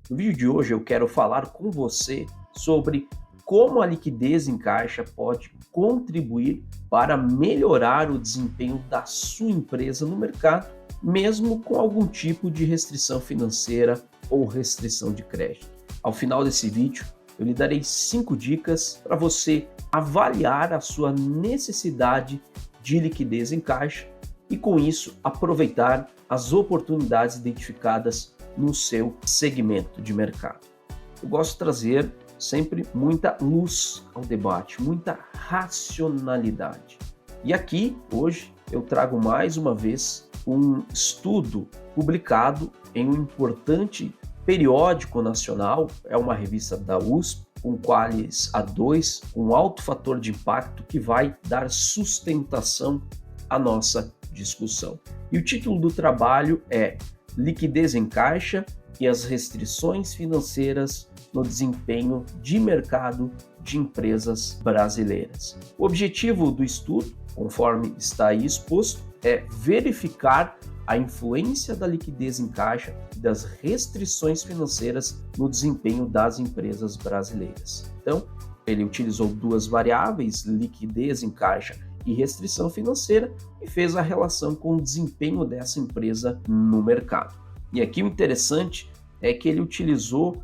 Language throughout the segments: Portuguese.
No vídeo de hoje eu quero falar com você sobre como a liquidez em caixa pode contribuir para melhorar o desempenho da sua empresa no mercado, mesmo com algum tipo de restrição financeira ou restrição de crédito. Ao final desse vídeo, eu lhe darei 5 dicas para você avaliar a sua necessidade de liquidez em caixa e, com isso, aproveitar as oportunidades identificadas no seu segmento de mercado. Eu gosto de trazer sempre muita luz ao debate, muita racionalidade. E aqui, hoje, eu trago mais uma vez um estudo publicado em um importante periódico nacional, é uma revista da USP, com Qualis A2, um alto fator de impacto que vai dar sustentação à nossa discussão. E o título do trabalho é Liquidez em Caixa e as restrições financeiras no desempenho de mercado de empresas brasileiras. O objetivo do estudo, conforme está aí exposto, é verificar a influência da liquidez em caixa e das restrições financeiras no desempenho das empresas brasileiras. Então, ele utilizou duas variáveis, liquidez em caixa e restrição financeira, e fez a relação com o desempenho dessa empresa no mercado. E aqui o interessante é que ele utilizou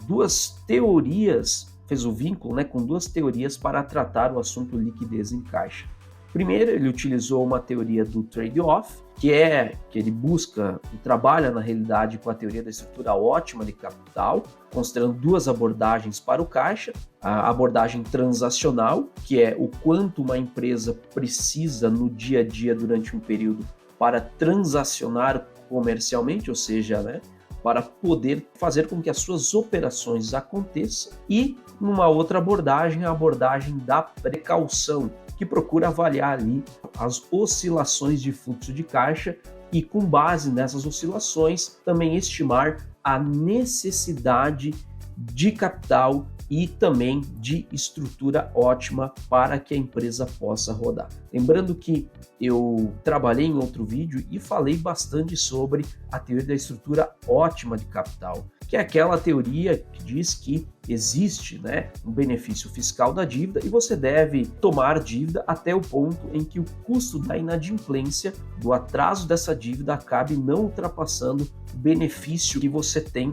duas teorias, fez o vínculo com duas teorias para tratar o assunto liquidez em caixa. Primeiro, ele utilizou uma teoria do trade-off, que ele busca e trabalha na realidade com a teoria da estrutura ótima de capital, considerando duas abordagens para o caixa: a abordagem transacional, que é o quanto uma empresa precisa no dia a dia durante um período para transacionar comercialmente, ou seja, para poder fazer com que as suas operações aconteçam, e numa outra abordagem, a abordagem da precaução, que procura avaliar ali as oscilações de fluxo de caixa e, com base nessas oscilações, também estimar a necessidade de capital e também de estrutura ótima para que a empresa possa rodar. Lembrando que eu trabalhei em outro vídeo e falei bastante sobre a teoria da estrutura ótima de capital, que é aquela teoria que diz que existe um benefício fiscal da dívida e você deve tomar dívida até o ponto em que o custo da inadimplência, do atraso dessa dívida, acabe não ultrapassando o benefício que você tem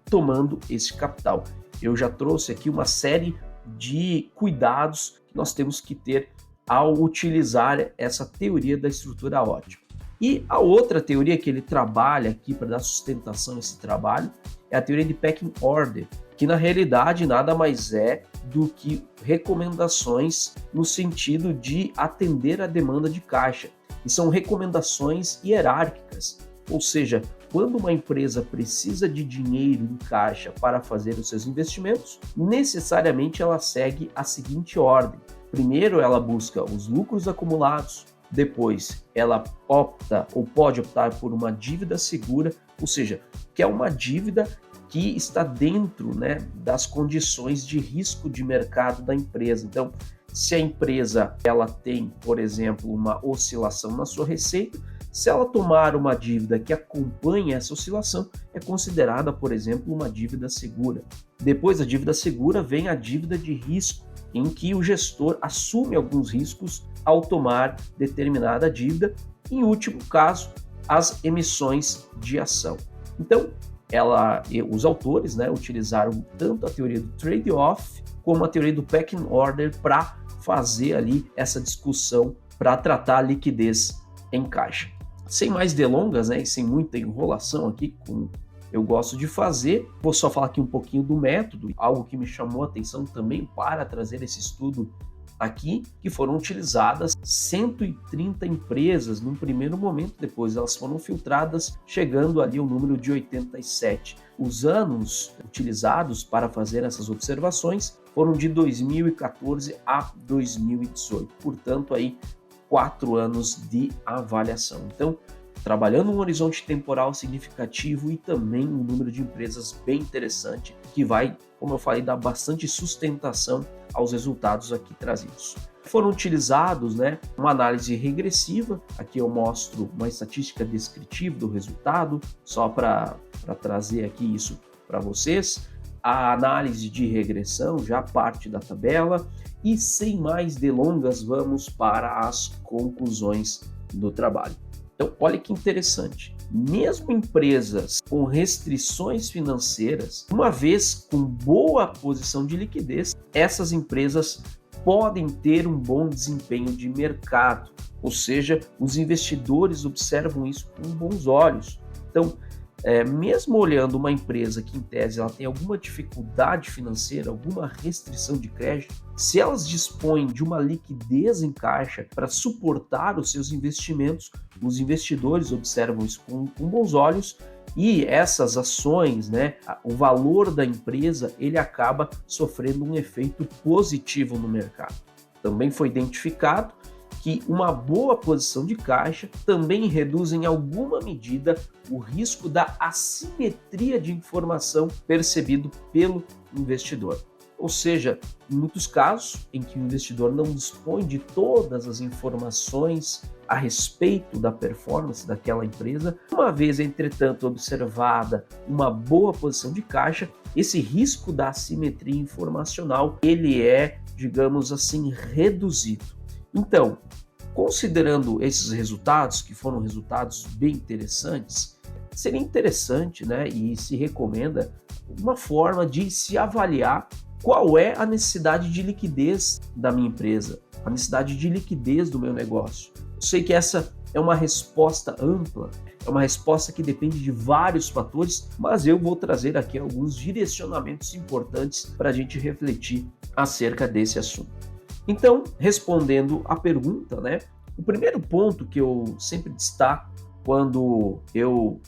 tomando esse capital. Eu já trouxe aqui uma série de cuidados que nós temos que ter ao utilizar essa teoria da estrutura ótima. E a outra teoria que ele trabalha aqui para dar sustentação a esse trabalho é a teoria de pecking order, que na realidade nada mais é do que recomendações no sentido de atender a demanda de caixa. E são recomendações hierárquicas, ou seja, quando uma empresa precisa de dinheiro em caixa para fazer os seus investimentos, necessariamente ela segue a seguinte ordem. Primeiro, ela busca os lucros acumulados. Depois, ela opta ou pode optar por uma dívida segura, ou seja, que é uma dívida que está dentro das condições de risco de mercado da empresa. Então, se a empresa ela tem, por exemplo, uma oscilação na sua receita, se ela tomar uma dívida que acompanha essa oscilação, é considerada, por exemplo, uma dívida segura. Depois da dívida segura vem a dívida de risco, em que o gestor assume alguns riscos ao tomar determinada dívida. Em último caso, as emissões de ação. Então, os autores utilizaram tanto a teoria do trade-off como a teoria do pecking order para fazer ali essa discussão para tratar a liquidez em caixa. Sem mais delongas, e sem muita enrolação aqui, como eu gosto de fazer, vou só falar aqui um pouquinho do método, algo que me chamou a atenção também para trazer esse estudo aqui, que foram utilizadas 130 empresas num primeiro momento, depois elas foram filtradas, chegando ali ao número de 87. Os anos utilizados para fazer essas observações foram de 2014 a 2018, portanto aí 4 anos de avaliação. Então, trabalhando um horizonte temporal significativo e também um número de empresas bem interessante, que vai, como eu falei, dar bastante sustentação aos resultados aqui trazidos. Foram utilizados uma análise regressiva, aqui eu mostro uma estatística descritiva do resultado, só para para trazer aqui isso para vocês. A análise de regressão já parte da tabela e, sem mais delongas, vamos para as conclusões do trabalho. Então, olha que interessante. Mesmo empresas com restrições financeiras, uma vez com boa posição de liquidez, essas empresas podem ter um bom desempenho de mercado, ou seja, os investidores observam isso com bons olhos. Então, mesmo olhando uma empresa que, em tese, ela tem alguma dificuldade financeira, alguma restrição de crédito, se elas dispõem de uma liquidez em caixa para suportar os seus investimentos, os investidores observam isso com bons olhos e essas ações, né, o valor da empresa, ele acaba sofrendo um efeito positivo no mercado. Também foi identificado que uma boa posição de caixa também reduz em alguma medida o risco da assimetria de informação percebido pelo investidor. Ou seja, em muitos casos em que o investidor não dispõe de todas as informações a respeito da performance daquela empresa, uma vez, entretanto, observada uma boa posição de caixa, esse risco da assimetria informacional, ele é, digamos assim, reduzido. Então, considerando esses resultados, que foram resultados bem interessantes, seria interessante, né, e se recomenda uma forma de se avaliar qual é a necessidade de liquidez da minha empresa, a necessidade de liquidez do meu negócio. Eu sei que essa é uma resposta ampla, é uma resposta que depende de vários fatores, mas eu vou trazer aqui alguns direcionamentos importantes para a gente refletir acerca desse assunto. Então, respondendo à pergunta, né, o primeiro ponto que eu sempre destaco quando eu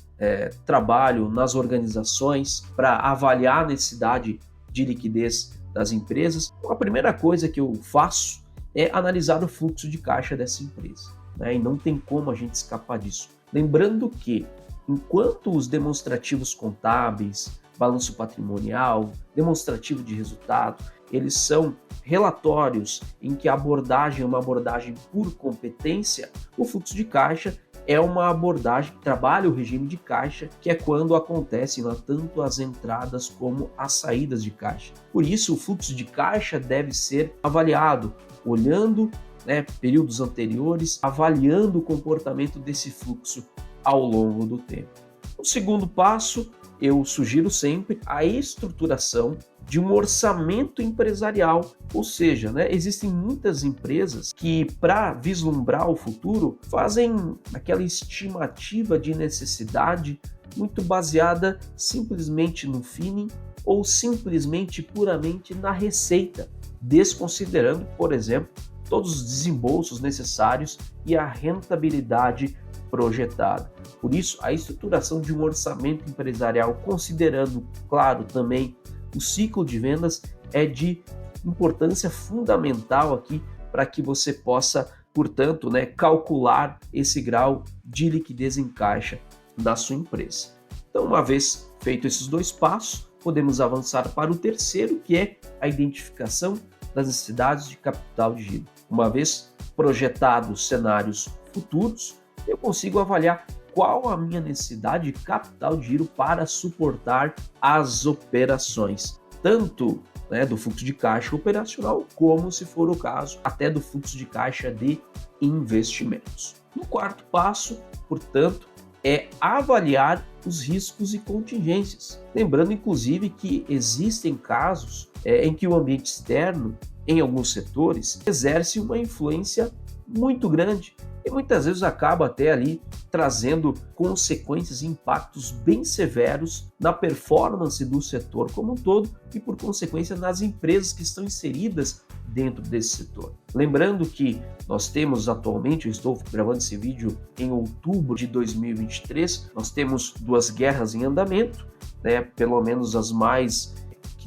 trabalho nas organizações para avaliar a necessidade de liquidez das empresas, a primeira coisa que eu faço é analisar o fluxo de caixa dessa empresa, né, e não tem como a gente escapar disso. Lembrando que, enquanto os demonstrativos contábeis, balanço patrimonial, demonstrativo de resultado, eles são relatórios em que a abordagem é uma abordagem por competência, o fluxo de caixa é uma abordagem que trabalha o regime de caixa, que é quando acontecem tanto as entradas como as saídas de caixa. Por isso, o fluxo de caixa deve ser avaliado, olhando, né, períodos anteriores, avaliando o comportamento desse fluxo ao longo do tempo. O segundo passo, eu sugiro sempre a estruturação de um orçamento empresarial, ou seja, né, existem muitas empresas que, para vislumbrar o futuro, fazem aquela estimativa de necessidade muito baseada simplesmente no feeling ou simplesmente puramente na receita, desconsiderando, por exemplo, todos os desembolsos necessários e a rentabilidade projetada. Por isso, a estruturação de um orçamento empresarial, considerando, claro, também o ciclo de vendas, é de importância fundamental aqui para que você possa, portanto, né, calcular esse grau de liquidez em caixa da sua empresa. Então, uma vez feito esses dois passos, podemos avançar para o terceiro, que é a identificação das necessidades de capital de giro. Uma vez projetados cenários futuros, eu consigo avaliar qual a minha necessidade de capital de giro para suportar as operações, tanto, né, do fluxo de caixa operacional, como, se for o caso, até do fluxo de caixa de investimentos. No quarto passo, portanto, é avaliar os riscos e contingências. Lembrando, inclusive, que existem casos em que o ambiente externo, em alguns setores, exerce uma influência muito grande e muitas vezes acaba até ali trazendo consequências e impactos bem severos na performance do setor como um todo e, por consequência, nas empresas que estão inseridas dentro desse setor. Lembrando que nós temos atualmente, eu estou gravando esse vídeo em outubro de 2023, nós temos duas guerras em andamento, né, pelo menos as mais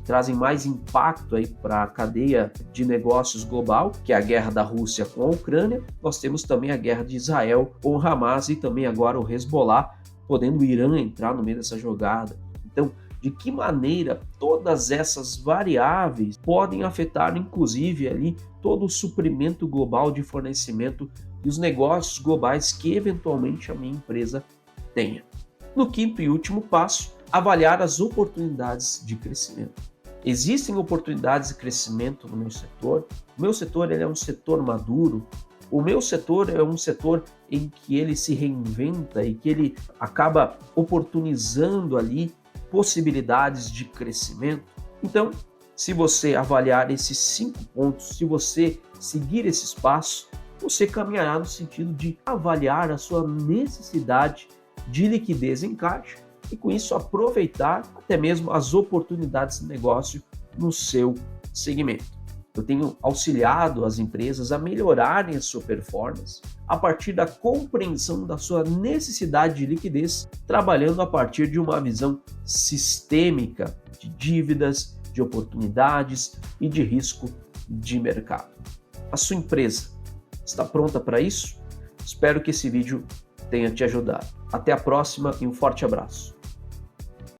trazem mais impacto aí para a cadeia de negócios global, que é a guerra da Rússia com a Ucrânia. Nós temos também a guerra de Israel com o Hamas e também agora o Hezbollah, podendo o Irã entrar no meio dessa jogada. Então, de que maneira todas essas variáveis podem afetar, inclusive, ali todo o suprimento global de fornecimento e os negócios globais que eventualmente a minha empresa tenha. No quinto e último passo, avaliar as oportunidades de crescimento. Existem oportunidades de crescimento no meu setor. O meu setor ele é um setor maduro. O meu setor é um setor em que ele se reinventa e que ele acaba oportunizando ali possibilidades de crescimento. Então, se você avaliar esses 5 pontos, se você seguir esses passos, você caminhará no sentido de avaliar a sua necessidade de liquidez em caixa e com isso aproveitar até mesmo as oportunidades de negócio no seu segmento. Eu tenho auxiliado as empresas a melhorarem a sua performance a partir da compreensão da sua necessidade de liquidez, trabalhando a partir de uma visão sistêmica de dívidas, de oportunidades e de risco de mercado. A sua empresa está pronta para isso? Espero que esse vídeo tenha te ajudado. Até a próxima e um forte abraço.